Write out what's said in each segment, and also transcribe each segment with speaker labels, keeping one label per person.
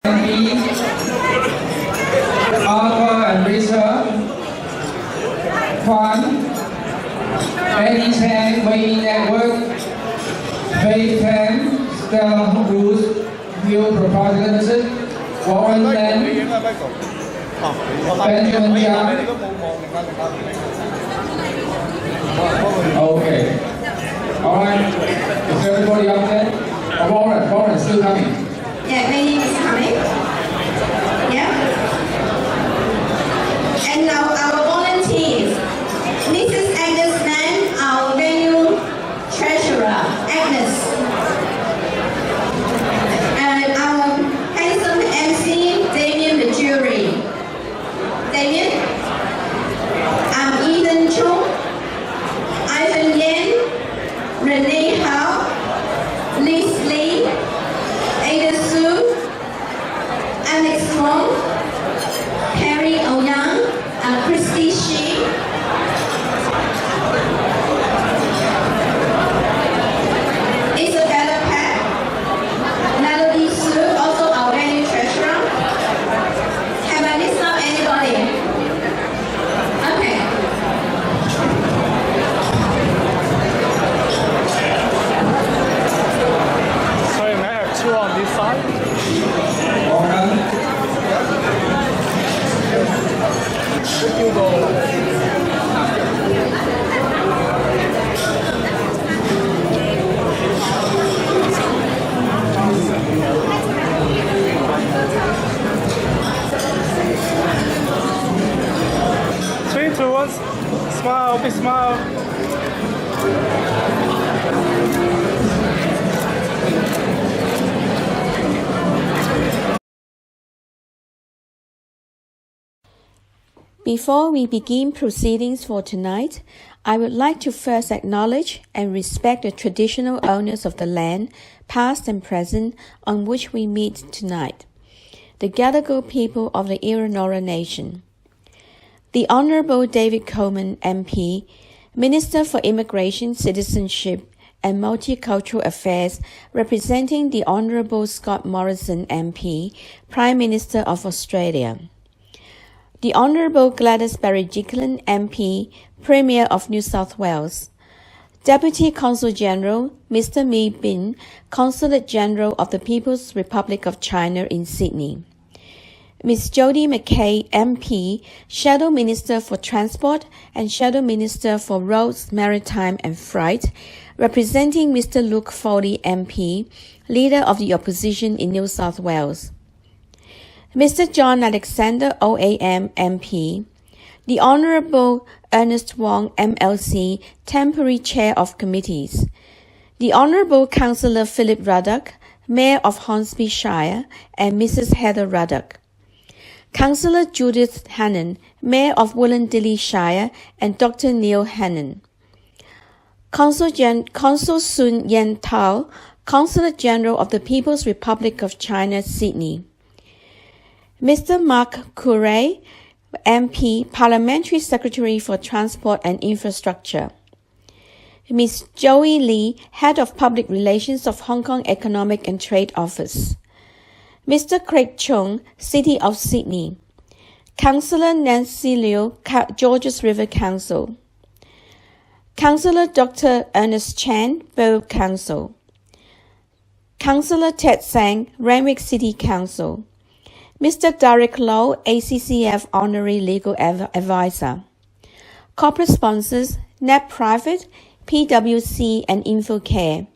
Speaker 1: Arthur and Rita, Kwan, Eddie Chan, Wayne Network, Faith Tan, Stella Bruce, Hill Proprietorship, Warren Len, Benjamin Young. Okay. Alright. Is everybody up there? Warren still coming.
Speaker 2: Yeah, Wayne is coming. Yeah. And now our volunteers. Mrs. Agnes Mann, our venue treasurer, Agnes. And our handsome MC, Damien the jury. Damien. Ethan Chung, Ivan Yen, Renee Howe, Liz Lee, Ada Sue, Alex Wong, Perry Ouyang, Christy Shi, Isabella Pat, Melody Sue, also our venue treasurer. Have I missed out anybody? Okay.
Speaker 3: Sorry, may I have two on this side? Three, two, one. Smile, big smile.
Speaker 4: Before we begin proceedings for tonight, I would like to first acknowledge and respect the traditional owners of the land, past and present, on which we meet tonight, the Gadigal people of the Eora Nation. The Honourable David Coleman, MP, Minister for Immigration, Citizenship and Multicultural Affairs, representing the Honourable Scott Morrison, MP, Prime Minister of Australia. The Honourable Gladys Berejiklian, MP, Premier of New South Wales. Deputy Consul General, Mr. Mi Bin, Consulate General of the People's Republic of China in Sydney. Ms. Jodie McKay, MP, Shadow Minister for Transport and Shadow Minister for Roads, Maritime and Freight, representing Mr. Luke Foley, MP, Leader of the Opposition in New South Wales. Mr. John Alexander OAM, MP, the Honourable Ernest Wong, MLC, Temporary Chair of Committees, the Honourable Councillor Philip Ruddock, Mayor of Hornsby Shire, and Mrs. Heather Ruddock, Councillor Judith Hannon, Mayor of Wollondilly Shire, and Dr. Neil Hannon, Consul Sun Yen Tao, Consulate General of the People's Republic of China, Sydney, Mr. Mark Curray, MP, Parliamentary Secretary for Transport and Infrastructure. Ms. Joey Lee, Head of Public Relations of Hong Kong Economic and Trade Office. Mr. Craig Chung, City of Sydney. Councillor Nancy Liu, Georges River Council. Councillor Dr. Ernest Chan, Borough Council. Councillor Ted Sang, Randwick City Council. Mr. Derek Low, ACCF Honorary Legal Advisor. Corporate sponsors, Net Private, PwC and InfoCare.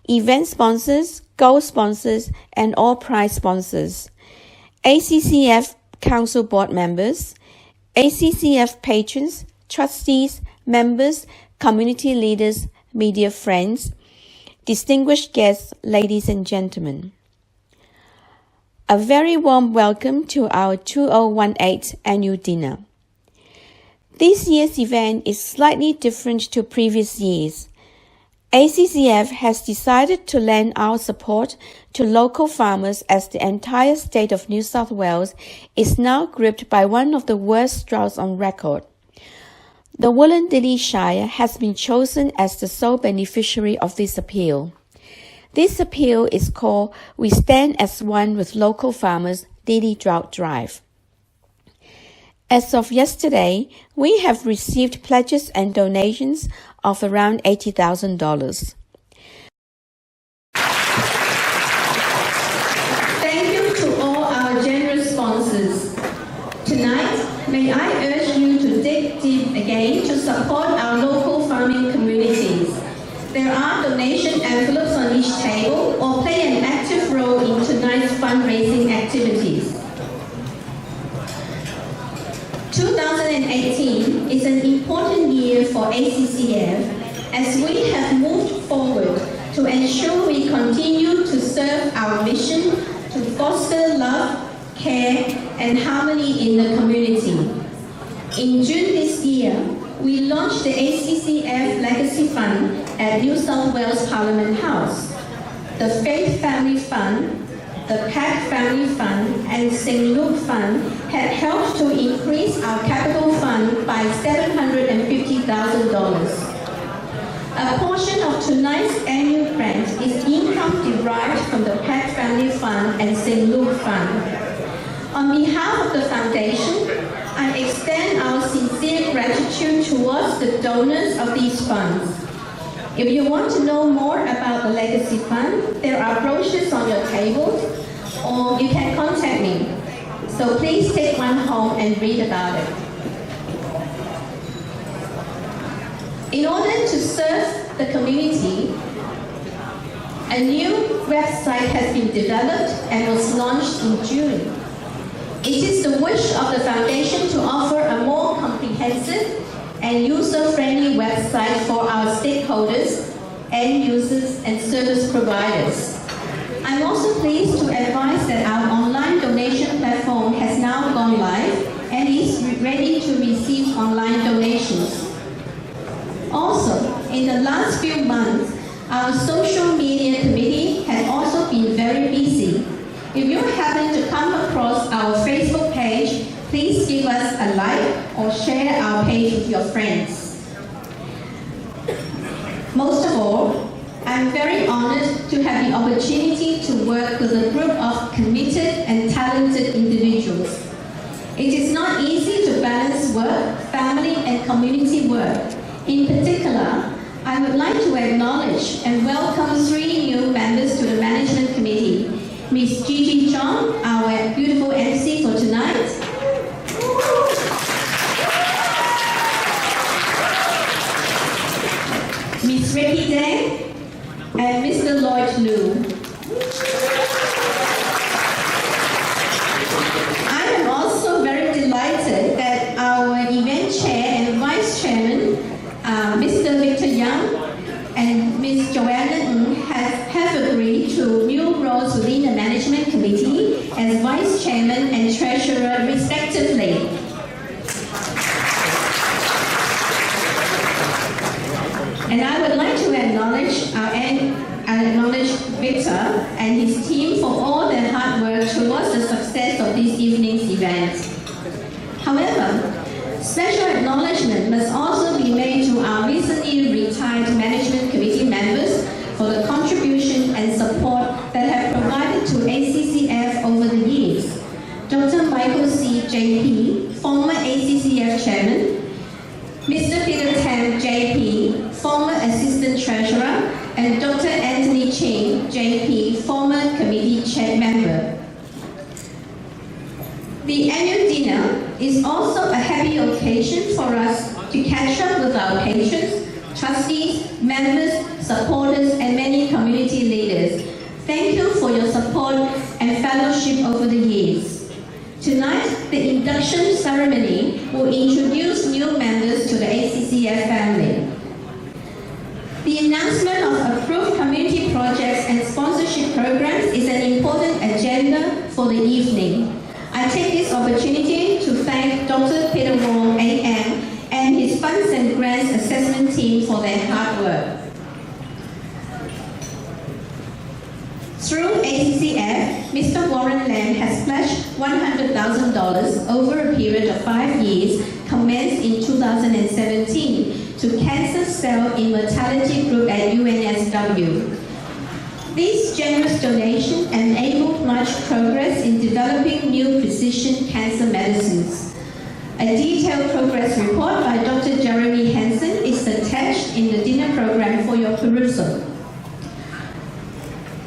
Speaker 4: Event sponsors, Gold sponsors and All Prize sponsors. ACCF Council Board members, ACCF patrons, trustees, members, community leaders, media friends, distinguished guests, ladies and gentlemen. A very warm welcome to our 2018 annual dinner. This year's event is slightly different to previous years. ACCF has decided to lend our support to local farmers as the entire state of New South Wales is now gripped by one of the worst droughts on record. The Wollondilly Shire has been chosen as the sole beneficiary of this appeal. This appeal is called We Stand as One with Local Farmers Daily Drought Drive. As of yesterday, we have received pledges and donations of around $80,000.
Speaker 2: Thank you to all our generous sponsors. Tonight, may I urge you to dig deep again to support our local farming communities. There are donation envelopes on each table or play an active role in tonight's fundraising activities. 2018 is an important year for ACCF as we have moved forward to ensure we continue to serve our mission to foster love, care, and harmony in the community. In June this year, we launched the ACCF Legacy Fund at New South Wales Parliament House. The Faith Family Fund, the PAC Family Fund, and St. Luke Fund had helped to increase our capital fund by $750,000. A portion of tonight's annual grant is income derived from the PAC Family Fund and St. Luke Fund. On behalf of the Foundation, I extend our sincere gratitude towards the donors of these funds. If you want to know more about the Legacy Fund, there are brochures on your tables, or you can contact me. So please take one home and read about it. In order to serve the community, a new website has been developed and was launched in June. It is the wish of the Foundation to offer a more comprehensive and user-friendly website for our stakeholders, end users, and service providers. I'm also pleased to advise that our online donation platform has now gone live and is ready to receive online donations. Also, in the last few months, our social media committee has also been very busy. If you happen to come across our Facebook page, please give us a like or share our page with your friends. Most of all, I'm very honored to have the opportunity to work with a group of committed and talented individuals. It is not easy to balance work, family, and community work. In particular, I would like to acknowledge and welcome 3 new members to the Management Committee. Ms. Gigi John, our beautiful MC for tonight. Ms. Ricky Deng and Mr. Lloyd Liu. I am also very delighted that our event chair and vice chairman, Mr. Victor Young and Ms. Joanna Ng have agreed to new roles within the Management Committee as Vice Chairman and Treasurer respectively. And I would like to acknowledge Victor and his team for all their hard work towards the success of this evening's event. However, special acknowledgement must also be made to our recently retired Management Committee members for the contribution and support that have provided to ACCF over the years. Dr. Michael C. JP, former ACCF Chairman, Mr. Peter Tam, JP, former Assistant Treasurer, and Dr. Anthony Ching, JP, former Committee Chair Member. The annual dinner is also a happy occasion for us to catch up with our patrons, trustees, members, supporters, and many community leaders. Thank you for your support and fellowship over the years. Tonight, the induction ceremony will introduce new members to the ACCF family. The announcement of approved community projects and sponsorship programs is an important agenda for the evening. I take this opportunity to thank Dr. Peter Wong, AM, and his Funds and Grants Assessment team for their hard work. Through ACCF, Mr. Warren Lam has pledged $100,000 over a period of 5 years, commenced in 2017, to Cancer Cell Immortality Group at UNSW. This generous donation enabled much progress in developing new precision cancer medicines. A detailed progress report by Dr. Jeremy Hansen is attached in the dinner program for your perusal.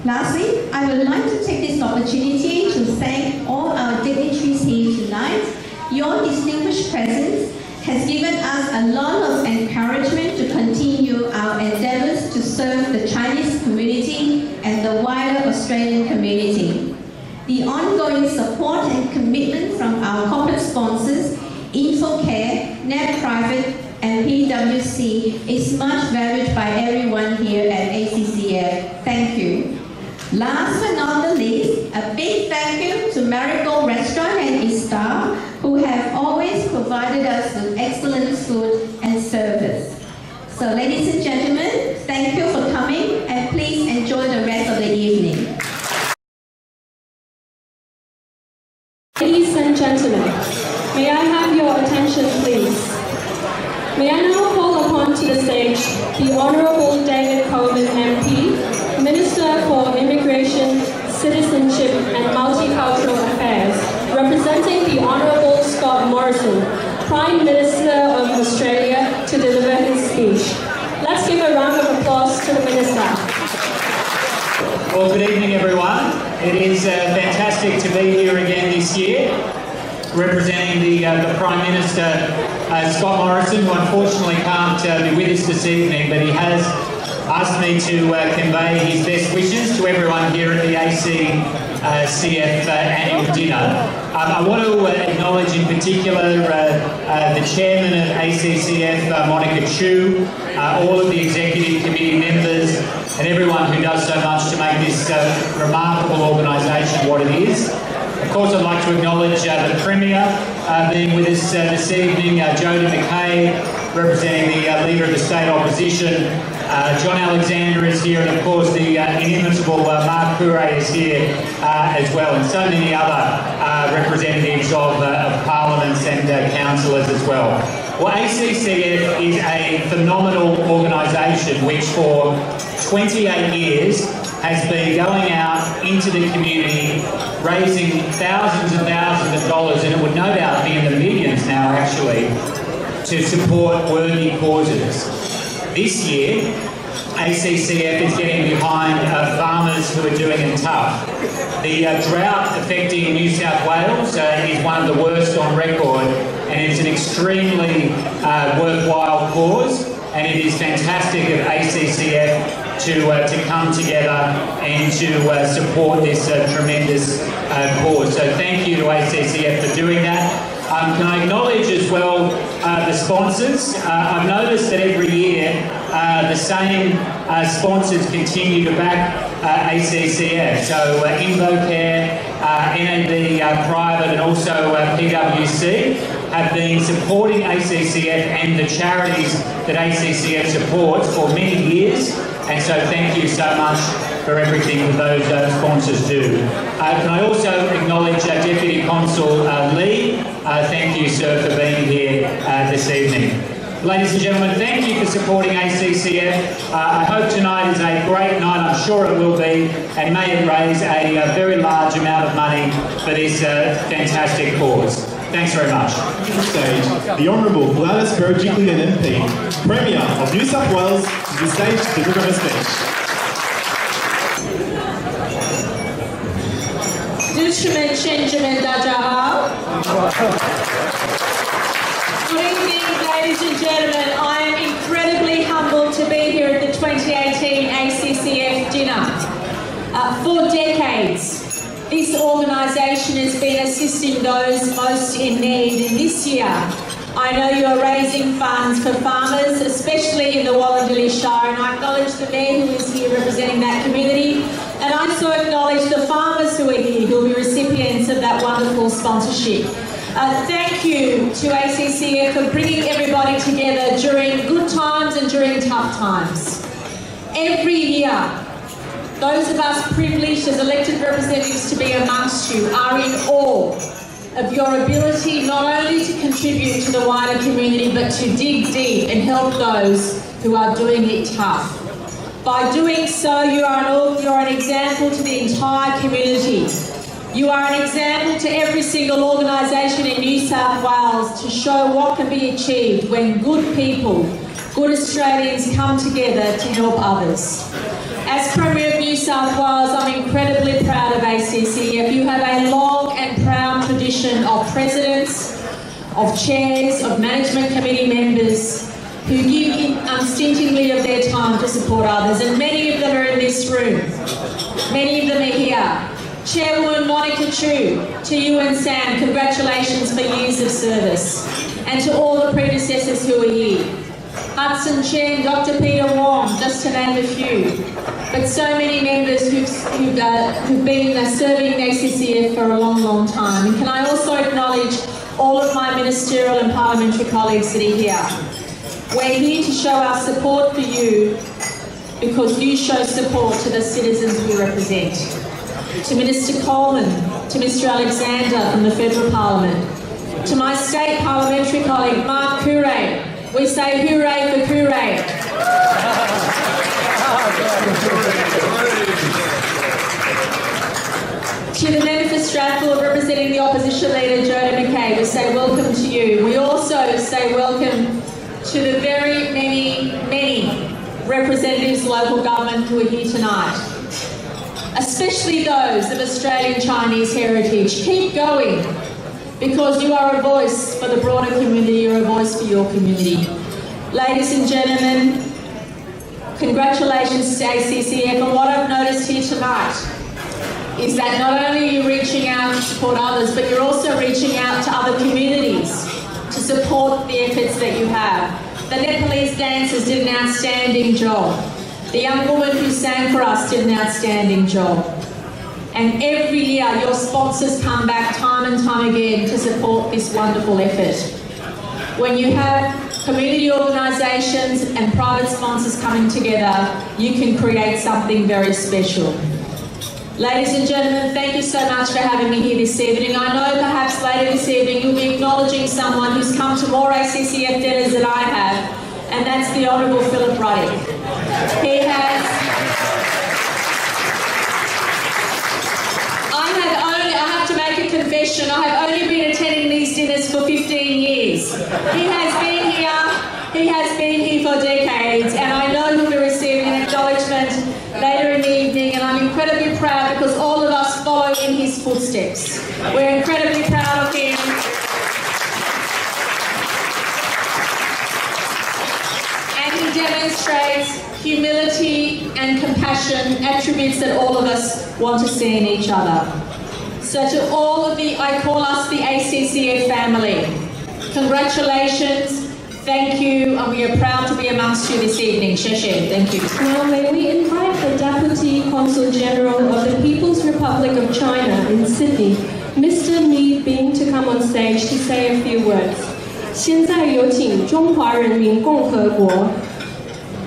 Speaker 2: Lastly, I would like to take this opportunity to thank all our dignitaries here tonight. Your distinguished presence has given us a lot of encouragement to continue our endeavours to serve the Chinese community and the wider Australian community. The ongoing support and commitment from our corporate sponsors, InfoCare, Net Private and PwC is much valued by everyone here at ACCF. Thank you. Last but not the least, a big thank you to Marigold Restaurant and its staff who have always provided us with excellent food and service. So ladies and gentlemen, thank you for coming and please enjoy the rest of the evening.
Speaker 5: Ladies and gentlemen, may I have your attention please? May I now call upon to the stage the Honourable David Coleman MP, Minister for Immigration, Citizenship and Multicultural Affairs, representing the Honourable Scott Morrison, Prime Minister of Australia, to deliver his speech. Let's give a round of applause to the Minister.
Speaker 6: Well, good evening everyone. It is fantastic to be here again this year, representing the Prime Minister, Scott Morrison, who unfortunately can't be with us this evening, but he has asked me to convey his best wishes to everyone here at the ACCF annual dinner. I want to acknowledge in particular the chairman of ACCF, Monica Chu, all of the executive committee members and everyone who does so much to make this remarkable organisation what it is. Of course, I'd like to acknowledge the Premier being with us this evening, Jodie McKay, representing the Leader of the State Opposition. John Alexander is here, and of course the inimitable Mark Courret is here as well, and so many other representatives of parliaments and councillors as well. Well, ACCF is a phenomenal organisation which for 28 years has been going out into the community, raising thousands and thousands of dollars, and it would no doubt be in the millions now actually, to support worthy causes. This year, ACCF is getting behind farmers who are doing it tough. The drought affecting New South Wales is one of the worst on record, and it's an extremely worthwhile cause, and it is fantastic of ACCF to come together and to support this tremendous cause. So thank you to ACCF for doing that. Can I acknowledge as well the sponsors? I've noticed that every year the same sponsors continue to back ACCF. So InfoCare, NAB Private and also PwC have been supporting ACCF and the charities that ACCF supports for many years. And so thank you so much for everything that those sponsors do. Can I also acknowledge Deputy Consul Lee? Thank you, sir, for being here this evening. Ladies and gentlemen, thank you for supporting ACCF. I hope tonight is a great night, I'm sure it will be, and may it raise a very large amount of money for this fantastic cause. Thanks very much.
Speaker 7: To the stage, the Honourable Gladys Berejiklian MP, Premier of New South Wales, to the stage to deliver her speech.
Speaker 5: Good evening, ladies and gentlemen. I am incredibly humbled to be here at the 2018 ACCF dinner. For decades, this organisation has been assisting those most in need, and this year I know you are raising funds for farmers, especially in the Wallandilly Shire, and I acknowledge the Mayor who is here representing that community, and I also acknowledge the farmers who are here who will be recipients of that wonderful sponsorship. Thank you to ACCF for bringing everybody together during good times and during tough times. Every year, those of us privileged as elected representatives to be amongst you are in awe of your ability not only to contribute to the wider community but to dig deep and help those who are doing it tough. By doing so, you're an example to the entire community. You are an example to every single organisation in New South Wales to show what can be achieved when good people, good Australians come together to help others. As Premier of New South Wales, I'm incredibly proud of ACCF. You have a long and proud tradition of presidents, of chairs, of management committee members who give unstintingly of their time to support others, and many of them are in this room. Many of them are here. Chairwoman Monica Chu, to you and Sam, congratulations for years of service, and to all the predecessors who are here. Hudson Chen, Dr. Peter Wong, just to name a few, but so many members who've been serving ACCF for a long, long time. And can I also acknowledge all of my ministerial and parliamentary colleagues that are here. We're here to show our support for you because you show support to the citizens we represent. To Minister Coleman, to Mr Alexander from the Federal Parliament, to my state parliamentary colleague Mark Courray, we say hooray for Courray. To the member for Stratford representing the opposition leader Joe McKay, we say welcome to you. We also say welcome to the very many representatives of local government who are here tonight, especially those of Australian Chinese heritage. Keep going, because you are a voice for the broader community, you're a voice for your community. Ladies and gentlemen, congratulations to ACCF, and what I've noticed here tonight is that not only are you reaching out to support others, but you're also reaching out to other communities to support the efforts that you have. The Nepalese dancers did an outstanding job. The young woman who sang for us did an outstanding job. And every year your sponsors come back time and time again to support this wonderful effort. When you have community organisations and private sponsors coming together, you can create something very special. Ladies and gentlemen, thank you so much for having me here this evening. I know perhaps later this evening you'll be acknowledging someone who's come to more ACCF dinners than I have, and that's the Honourable Philip Ruddock. I have to make a confession, I have only been attending these dinners for 15 years. He has been here for decades, and I know he'll be receiving an acknowledgement later in the evening, and I'm incredibly proud because all of us follow in his footsteps. We're incredibly proud of him. And he demonstrates humility and compassion, attributes that all of us want to see in each other. So to all of I call us the ACCF family, congratulations. Thank you, and we are proud to be amongst you this evening. Sheshe, thank you.
Speaker 8: Now may we invite the Deputy Consul General of the People's Republic of China in Sydney, Mr. Li Bing, to come on stage to say a few words. 现在有请中华人民共和国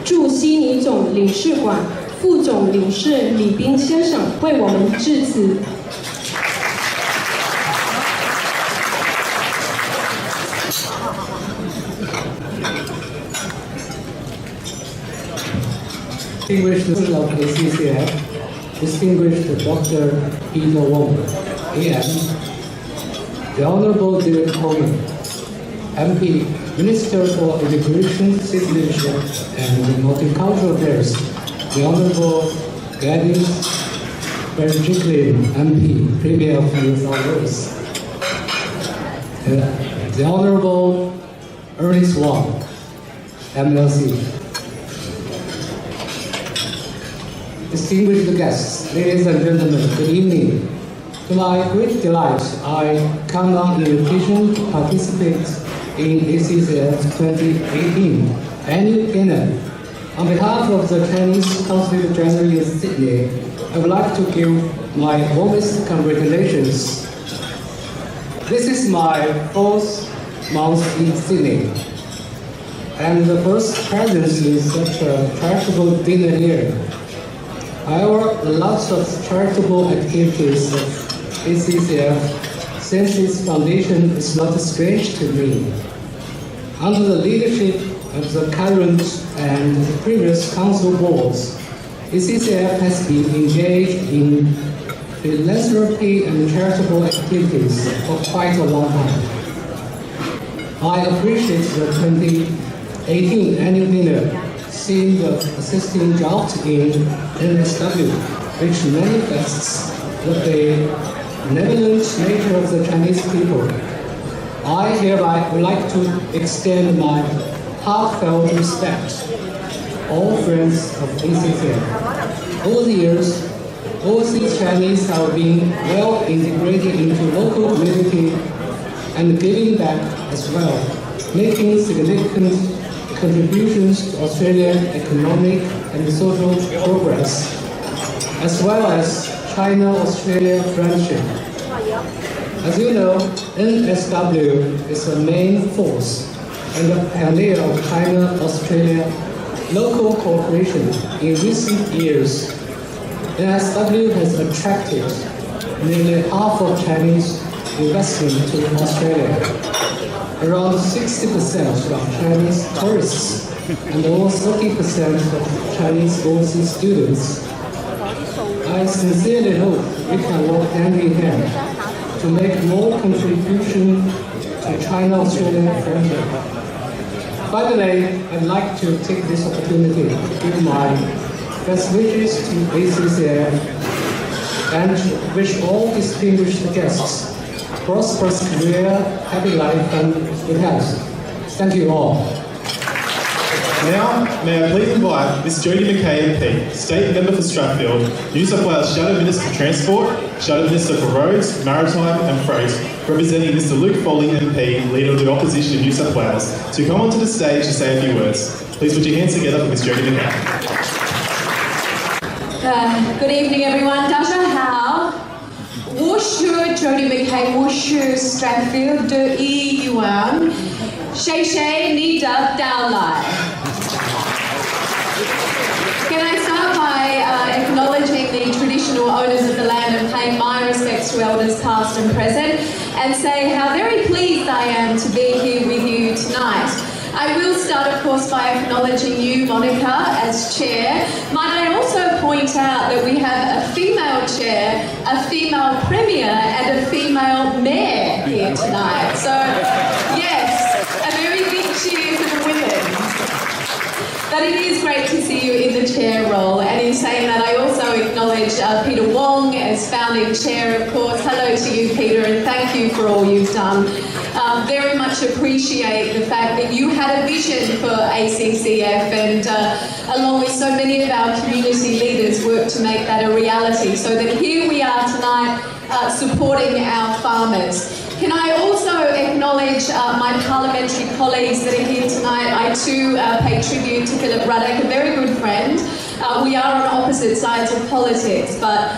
Speaker 8: 驻悉尼总领事馆副总领事李斌先生为我们致辞。
Speaker 9: Distinguished of ACCF, distinguished Dr. Peter Wong, AM, the Honourable David Coleman, MP, Minister for Immigration, Citizenship and Multicultural Affairs, the Honourable Gladys Berejiklian, MP, Premier of New South Wales, the Honourable Ernest Wong, MLC. Distinguished guests, ladies and gentlemen, good evening. To my great delight, I come on the invitation to participate in ACCF 2018 annual dinner. On behalf of the Chinese Consulate General in Sydney, I would like to give my warmest congratulations. This is my fourth month in Sydney, and the first presence in such a charitable dinner here. However, lots of charitable activities of ACCF since its foundation is not strange to me. Under the leadership of the current and the previous council boards, ACCF has been engaged in philanthropy and charitable activities for quite a long time. I appreciate the 2018 annual dinner, seeing the assisting jobs in NSW, which manifests the benevolent nature of the Chinese people. I hereby would like to extend my heartfelt respect to all friends of ACCF. Over the years, overseas Chinese have been well integrated into local community and giving back as well, making significant contributions to Australian economic and social progress, as well as China-Australia friendship. As you know, NSW is the main force and the pioneer of China-Australia local cooperation in recent years. NSW has attracted nearly half of Chinese investment to Australia, around 60% of Chinese tourists and almost 30% of Chinese overseas students. I sincerely hope we can work hand in hand to make more contribution to China-Australia friendship. Finally, I'd like to take this opportunity to give my best wishes to ACCF and wish all distinguished guests prosperous career, happy life, and good health. Thank you all.
Speaker 7: Now, may I please invite Ms. Jodie McKay MP, State Member for Strathfield, New South Wales Shadow Minister for Transport, Shadow Minister for Roads, Maritime and Freight, representing Mr. Luke Foley MP, Leader of the Opposition in New South Wales, to come onto the stage to say a few words. Please put your hands together for Ms. Jodie McKay.
Speaker 5: Good evening, everyone. Daja Hao, Wushu Jodie McKay, Wushu Strathfield, De Yi Yuan, Shay Shay Ni Dub Dao Lai. Can I start by acknowledging the traditional owners of the land and paying my respects to elders past and present, and say how very pleased I am to be here with you tonight. I will start, of course, by acknowledging you, Monica, as chair. Might I also point out that we have a female chair, a female premier, and a female mayor here tonight. So, yes, a very big cheer for the women. But it is great to see you in the chair role, and in saying that I also acknowledge Peter Wong as founding chair, of course. Hello to you, Peter, and thank you for all you've done. Very much appreciate the fact that you had a vision for ACCF, and along with so many of our community leaders worked to make that a reality, so that here we are tonight supporting our farmers. Can I also acknowledge my parliamentary colleagues that are here tonight? I too pay tribute to Philip Ruddock, a very good friend. We are on opposite sides of politics, but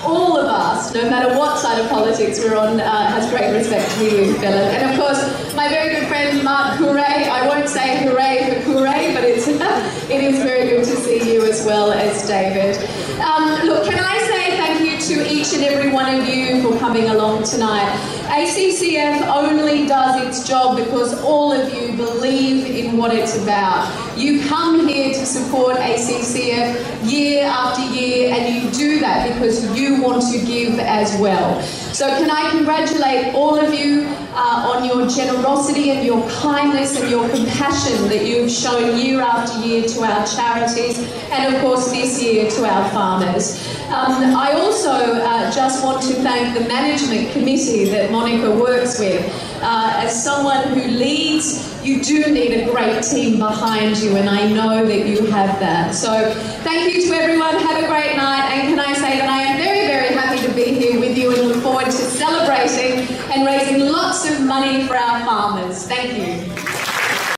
Speaker 5: all of us, no matter what side of politics we're on, has great respect to you, Philip. And of course, my very good friend Mark Couray. I won't say hooray for Couray, but it is very good to see you as well as David. Look, can I say thank you to each and every one of you for coming along tonight. ACCF only does its job because all of you believe in what it's about. You come here to support ACCF year after year, and you do that because you want to give as well. So can I congratulate all of you on your generosity and your kindness and your compassion that you've shown year after year to our charities, and of course this year to our farmers. I also just want to thank the management committee that Monica works with. As someone who leads, you do need a great team behind you, and I know that you have that. So thank you to everyone, have a great night, and can I say that I am very, very happy to be here with you and look forward to celebrating and raising lots of money for our farmers. Thank you.